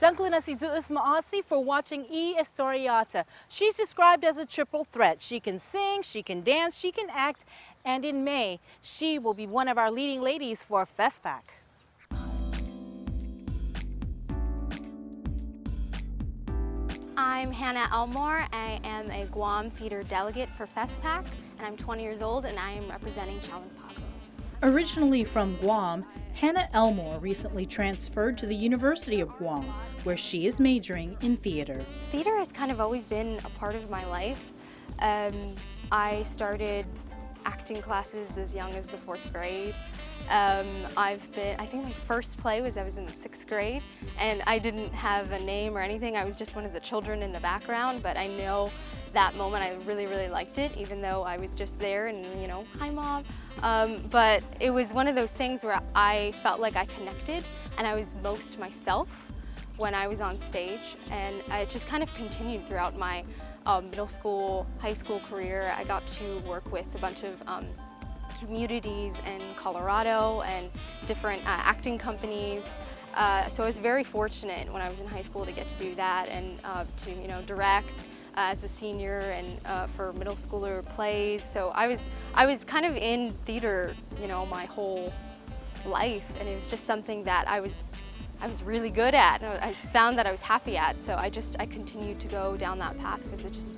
Dunklin si Zuus Maasi for watching Estoria. She's described as a triple threat. She can sing, she can dance, she can act, and in May, she will be one of our leading ladies for FestPac. I'm Hannah Elmore. I am a Guam theater delegate for FestPac, and I'm 20 years old, and I am representing Chalanpago. Originally from Guam, Hannah Elmore recently transferred to the University of Guam, where she is majoring in theater. Theater has kind of always been a part of my life. I started acting classes as young as the 4th grade. I think my first play was I was in the 6th grade, and I didn't have a name or anything. I was just one of the children in the background, but I know that moment I really, really liked it, even though I was just there and, you know, hi mom. But it was one of those things where I felt like I connected and I was most myself when I was on stage, and it just kind of continued throughout my middle school, high school career. I got to work with a bunch of communities in Colorado and different acting companies. So I was very fortunate when I was in high school to get to do that and to, you know, direct as a senior and for middle schooler plays. So I was kind of in theater, you know, my whole life, and it was just something that I was really good at, and I found that I was happy at. So I continued to go down that path because it's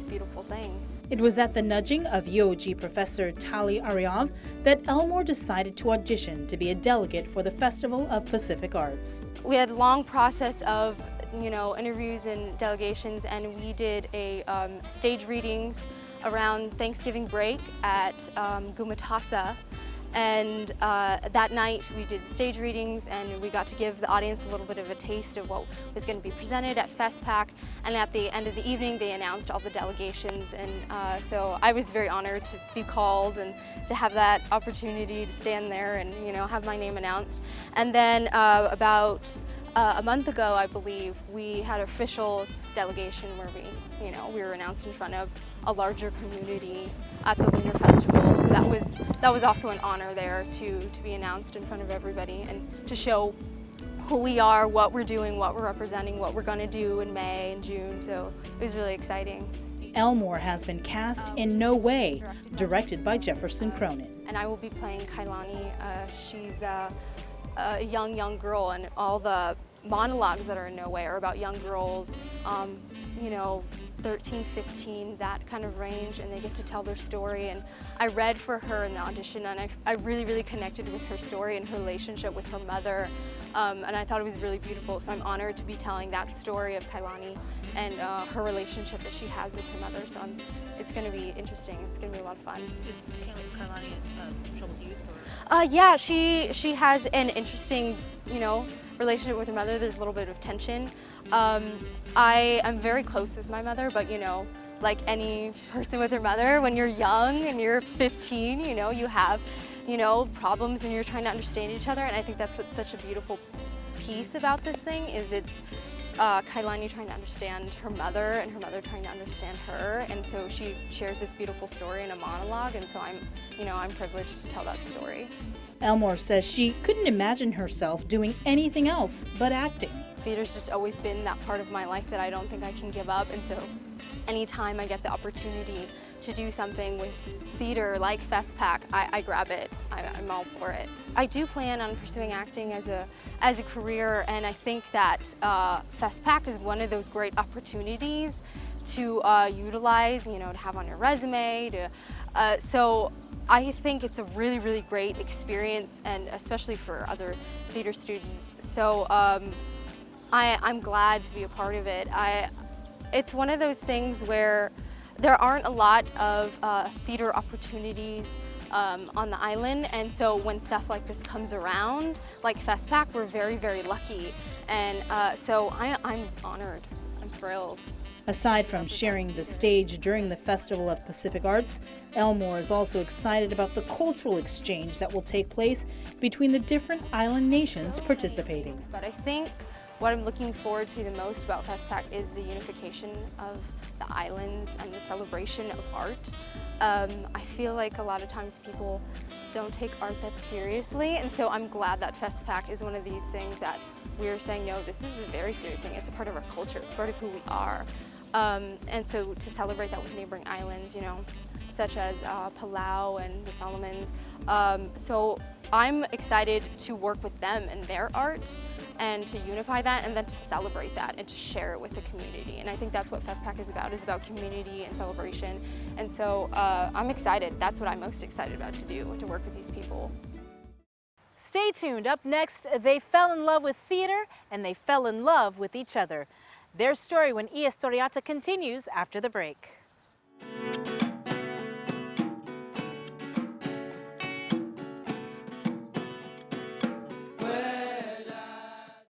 a beautiful thing. It was at the nudging of UOG professor Tali Aryav that Elmore decided to audition to be a delegate for the Festival of Pacific Arts. We had a long process of, you know, interviews and delegations, and we did a stage readings around Thanksgiving break at Gumatasa. And that night we did stage readings, and we got to give the audience a little bit of a taste of what was going to be presented at FestPac. And at the end of the evening they announced all the delegations, and so I was very honored to be called and to have that opportunity to stand there and, you know, have my name announced. And then about a month ago, I believe, we had an official delegation where we were announced in front of a larger community at the Lunar Festival. So that was also an honor there to be announced in front of everybody and to show who we are, what we're doing, what we're representing, what we're going to do in May and June. So it was really exciting. Elmore has been cast in No Way, directed by Jefferson Cronin. And I will be playing Kailani. She's a young girl, and all the monologues that are in No Way are about young girls, you know, 13, 15, that kind of range, and they get to tell their story. And I read for her in the audition, and I really, really connected with her story and her relationship with her mother, and I thought it was really beautiful. So I'm honored to be telling that story of Kailani and her relationship that she has with her mother. So it's going to be interesting. It's going to be a lot of fun. Is Kailani a troubled youth? Yeah, she has an interesting, you know, relationship with her mother. There's a little bit of tension. I am very close with my mother, but, you know, like any person with her mother, when you're young and you're 15, you know, you have, you know, problems and you're trying to understand each other. And I think that's what's such a beautiful piece about this thing, is it's Kailani trying to understand her mother and her mother trying to understand her, and so she shares this beautiful story in a monologue, and so I'm privileged to tell that story. Elmore says she couldn't imagine herself doing anything else but acting. Theater's just always been that part of my life that I don't think I can give up, and so anytime I get the opportunity to do something with theater like FestPac, I grab it. I'm all for it. I do plan on pursuing acting as a career, and I think that FestPac is one of those great opportunities to utilize, you know, to have on your resume. So I think it's a really, really great experience, and especially for other theater students. So I'm glad to be a part of it. It's one of those things where there aren't a lot of theater opportunities on the island, and so when stuff like this comes around, like FestPac, we're very, very lucky, and so I'm honored. I'm thrilled. Aside from sharing the stage during the Festival of Pacific Arts, Elmore is also excited about the cultural exchange that will take place between the different island nations participating. But I think what I'm looking forward to the most about FestPac is the unification of the islands and the celebration of art. I feel like a lot of times people don't take art that seriously, and so I'm glad that FestPac is one of these things that we're saying, no, this is a very serious thing. It's a part of our culture. It's part of who we are. And so to celebrate that with neighboring islands, you know, such as Palau and the Solomons. So I'm excited to work with them and their art and to unify that and then to celebrate that and to share it with the community. And I think that's what FestPac is about community and celebration. And so I'm excited. That's what I'm most excited about to do, to work with these people. Stay tuned. Up next, they fell in love with theater and they fell in love with each other. Their story when Estoria continues after the break.